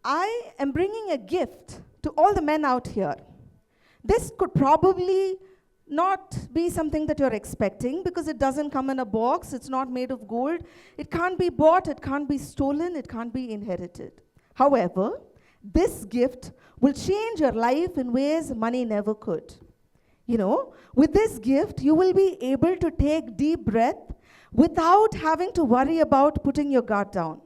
I am bringing a gift to all the men out here. This could probably not be something that you're expecting because it doesn't come in a box, it's not made of gold, it can't be bought, it can't be stolen, it can't be inherited. However, this gift will change your life in ways money never could. You know, with this gift, you will be able to take deep breath without having to worry about putting your guard down.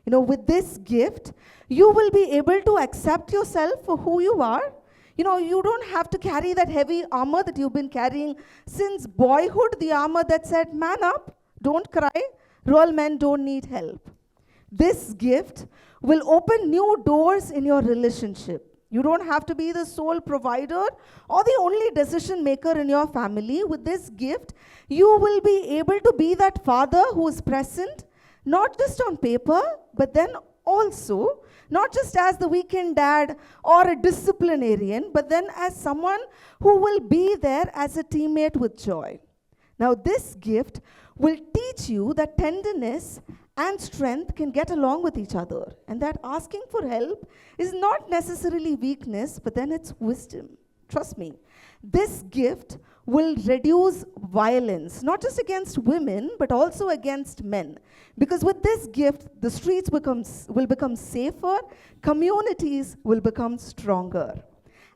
You know, with this gift, you will be able to accept yourself for who you are. You know, you don't have to carry that heavy armor that you've been carrying since boyhood, the armor that said, man up, don't cry, real men don't need help. This gift will open new doors in your relationship. You don't have to be the sole provider or the only decision maker in your family. With this gift, you will be able to be that father who is present, not just on paper, but then also, not just as the weekend dad or a disciplinarian, but then as someone who will be there as a teammate with joy. Now, this gift will teach you that tenderness and strength can get along with each other, and that asking for help is not necessarily weakness, but then it's wisdom. Trust me, this gift will reduce violence, not just against women, but also against men. Because with this gift, the streets will become safer, communities will become stronger.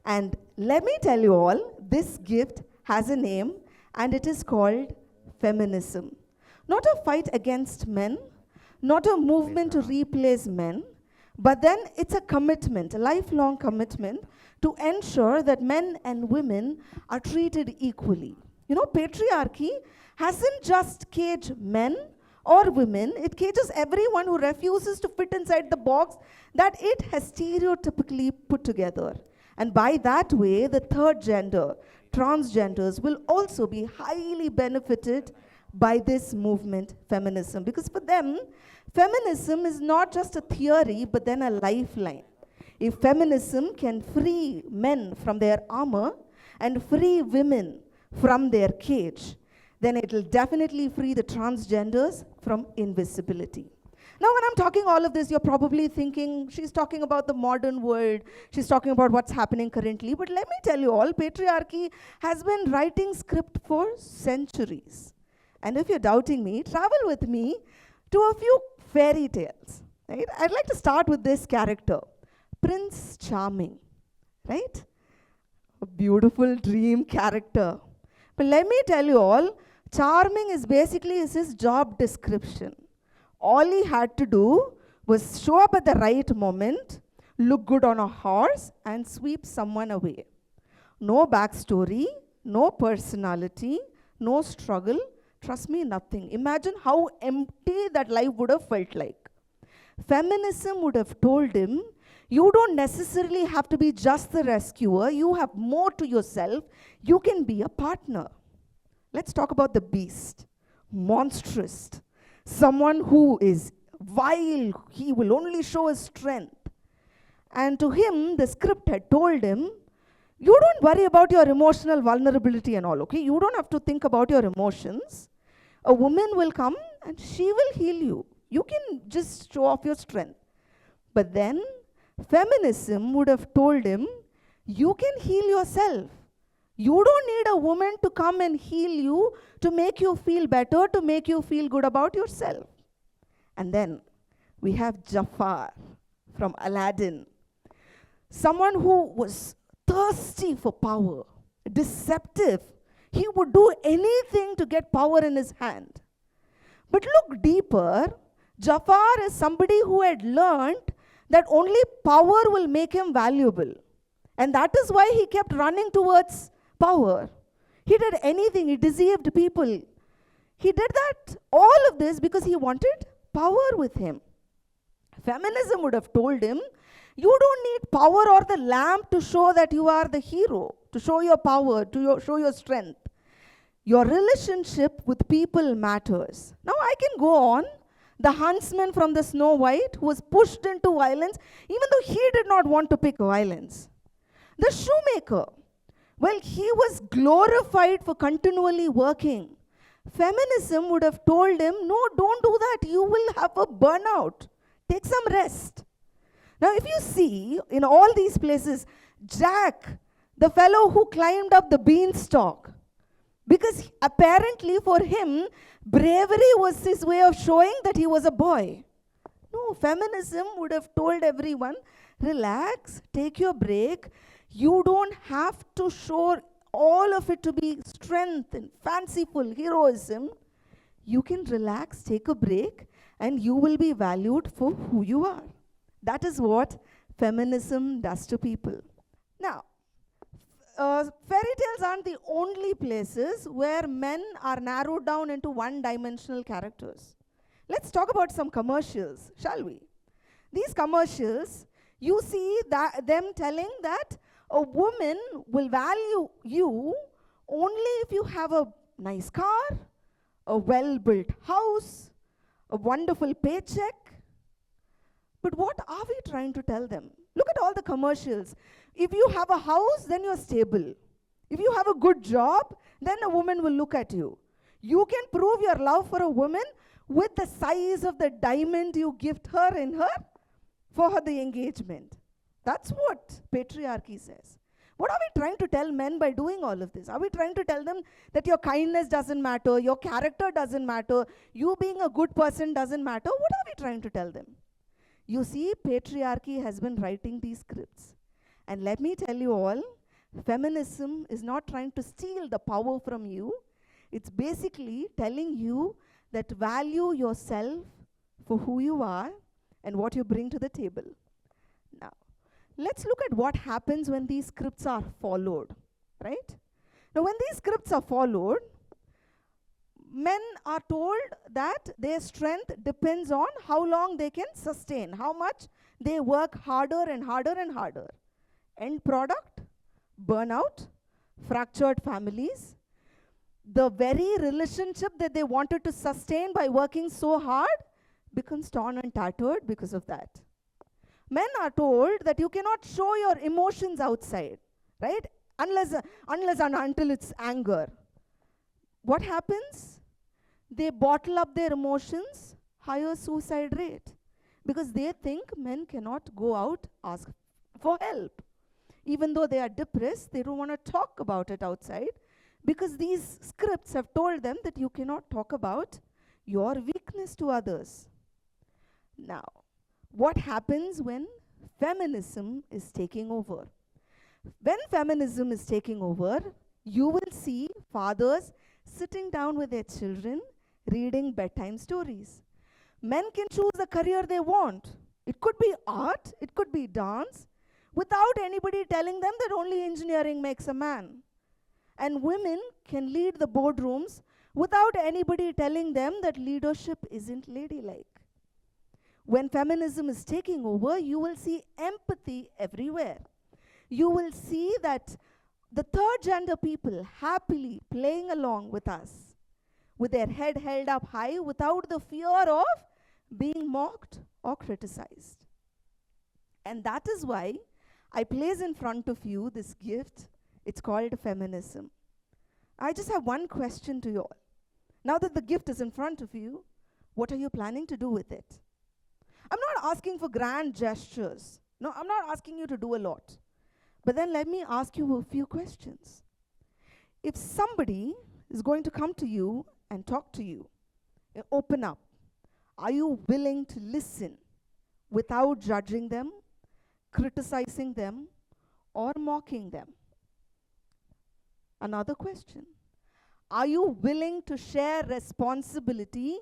And let me tell you all, this gift has a name, and it is called feminism. Not a fight against men, not a movement to replace men, but then it's a commitment, a lifelong commitment to ensure that men and women are treated equally. You know, patriarchy hasn't just caged men or women, it cages everyone who refuses to fit inside the box that it has stereotypically put together. And by that way, the third gender, transgenders, will also be highly benefited by this movement, feminism. Because for them, feminism is not just a theory, but then a lifeline. If feminism can free men from their armor and free women from their cage, then it will definitely free the transgenders from invisibility. Now, when I'm talking all of this, you're probably thinking, she's talking about the modern world, she's talking about what's happening currently. But let me tell you all, patriarchy has been writing script for centuries. And if you're doubting me, travel with me to a few fairy tales. Right? I'd like to start with this character, Prince Charming, right? A beautiful dream character. But let me tell you all, charming is basically his job description. All he had to do was show up at the right moment, look good on a horse, and sweep someone away. No backstory, no personality, no struggle. Trust me, nothing. Imagine how empty that life would have felt like. Feminism would have told him, you don't necessarily have to be just the rescuer. You have more to yourself. You can be a partner. Let's talk about the beast. Monstrous. Someone who is vile. He will only show his strength. And to him, the script had told him, you don't worry about your emotional vulnerability and all, okay? You don't have to think about your emotions. A woman will come and she will heal you. You can just show off your strength. But then, feminism would have told him, you can heal yourself. You don't need a woman to come and heal you to make you feel better, to make you feel good about yourself. And then, we have Jafar from Aladdin. Someone who was thirsty for power, deceptive. He would do anything to get power in his hand. But look deeper, Jafar is somebody who had learned that only power will make him valuable. And that is why he kept running towards power. He did anything, he deceived people. He did that, all of this because he wanted power with him. Feminism would have told him, you don't need power or the lamp to show that you are the hero, to show your power, to show your strength. Your relationship with people matters. Now I can go on. The huntsman from the Snow White who was pushed into violence, even though he did not want to pick violence. The shoemaker, well, he was glorified for continually working. Feminism would have told him, no, don't do that. You will have a burnout. Take some rest. Now, if you see in all these places, Jack, the fellow who climbed up the beanstalk, because apparently for him, bravery was his way of showing that he was a boy. No, feminism would have told everyone, relax, take your break. You don't have to show all of it to be strength and fanciful heroism. You can relax, take a break, and you will be valued for who you are. That is what feminism does to people. Now, fairy tales aren't the only places where men are narrowed down into one-dimensional characters. Let's talk about some commercials, shall we? These commercials, you see them telling that a woman will value you only if you have a nice car, a well-built house, a wonderful paycheck. But what are we trying to tell them? Look at all the commercials. If you have a house, then you're stable. If you have a good job, then a woman will look at you. You can prove your love for a woman with the size of the diamond you gift her for the engagement. That's what patriarchy says. What are we trying to tell men by doing all of this? Are we trying to tell them that your kindness doesn't matter, your character doesn't matter, you being a good person doesn't matter? What are we trying to tell them? You see, patriarchy has been writing these scripts. And let me tell you all, feminism is not trying to steal the power from you. It's basically telling you that value yourself for who you are and what you bring to the table. Now, let's look at what happens when these scripts are followed, right? Now, when these scripts are followed, men are told that their strength depends on how long they can sustain, how much they work harder and harder and harder. End product, burnout, fractured families. The very relationship that they wanted to sustain by working so hard becomes torn and tattered because of that. Men are told that you cannot show your emotions outside, right? Unless and until it's anger. What happens? They bottle up their emotions, higher suicide rate, because they think men cannot go out, ask for help. Even though they are depressed, they don't want to talk about it outside, because these scripts have told them that you cannot talk about your weakness to others. Now, what happens when feminism is taking over? When feminism is taking over, you will see fathers sitting down with their children, reading bedtime stories. Men can choose the career they want. It could be art, it could be dance, without anybody telling them that only engineering makes a man. And women can lead the boardrooms without anybody telling them that leadership isn't ladylike. When feminism is taking over, you will see empathy everywhere. You will see that the third gender people happily playing along with us, with their head held up high without the fear of being mocked or criticized. And that is why I place in front of you this gift. It's called feminism. I just have one question to you all. Now that the gift is in front of you, what are you planning to do with it? I'm not asking for grand gestures. No, I'm not asking you to do a lot. But then let me ask you a few questions. If somebody is going to come to you and talk to you, open up, are you willing to listen without judging them, criticizing them, or mocking them? Another question. Are you willing to share responsibility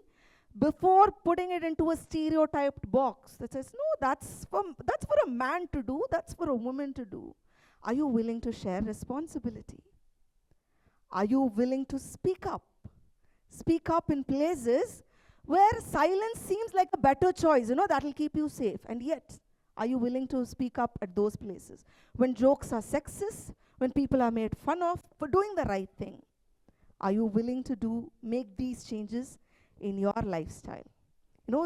before putting it into a stereotyped box that says, no, that's for a man to do, that's for a woman to do? Are you willing to share responsibility? Are you willing to speak up? Speak up in places where silence seems like a better choice, that'll keep you safe. And yet, are you willing to speak up at those places? When jokes are sexist, when people are made fun of for doing the right thing, are you willing to make these changes in your lifestyle?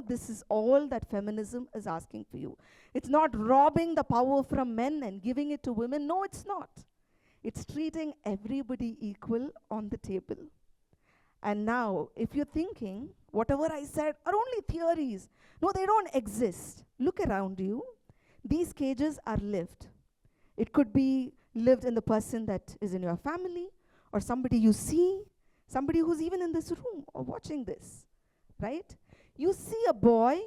This is all that feminism is asking for you. It's not robbing the power from men and giving it to women. No, it's not. It's treating everybody equal on the table. And now, if you're thinking, whatever I said are only theories. No, they don't exist. Look around you. These cages are lived. It could be lived in the person that is in your family, or somebody you see, somebody who's even in this room or watching this, right? You see a boy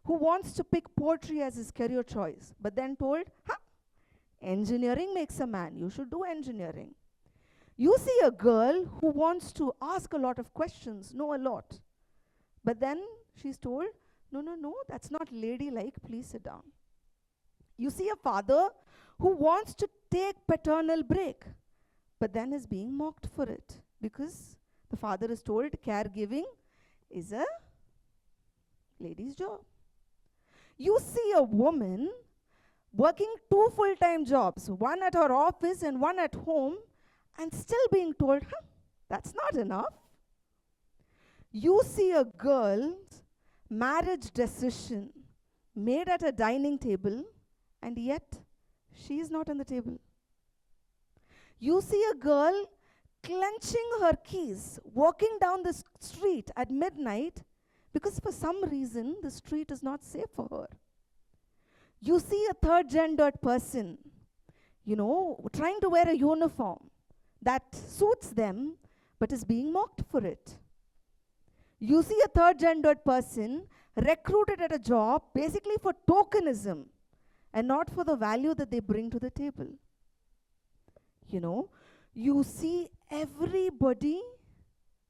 who wants to pick poetry as his career choice, but then told, engineering makes a man, you should do engineering. You see a girl who wants to ask a lot of questions, know a lot, but then she's told, no, that's not ladylike, please sit down. You see a father who wants to take paternal break, but then is being mocked for it because the father is told caregiving is a lady's job. You see a woman working 2 full-time jobs, one at her office and one at home, and still being told, that's not enough. You see a girl's marriage decision made at a dining table, and yet she is not on the table. You see a girl clenching her keys, walking down the street at midnight because for some reason the street is not safe for her. You see a third gendered person, trying to wear a uniform that suits them but is being mocked for it. You see a third gendered person recruited at a job basically for tokenism and not for the value that they bring to the table. You see everybody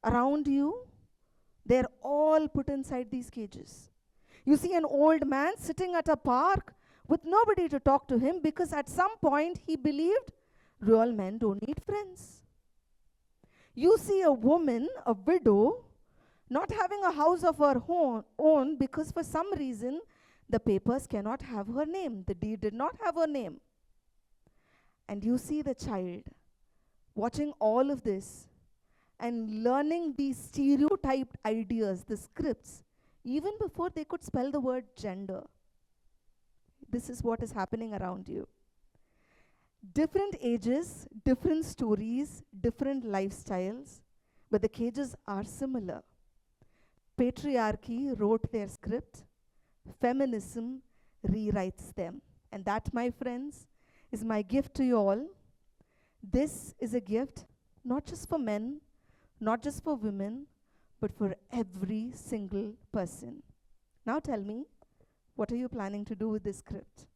around you, they're all put inside these cages. You see an old man sitting at a park with nobody to talk to him because at some point he believed real men don't need friends. You see a woman, a widow, not having a house of her own because for some reason the papers cannot have her name. The deed did not have her name. And you see the child watching all of this and learning these stereotyped ideas, the scripts, even before they could spell the word gender. This is what is happening around you. Different ages, different stories, different lifestyles, but the cages are similar. Patriarchy wrote their script, feminism rewrites them. And that, my friends, is my gift to you all. This is a gift not just for men, not just for women, but for every single person. Now tell me, what are you planning to do with this script?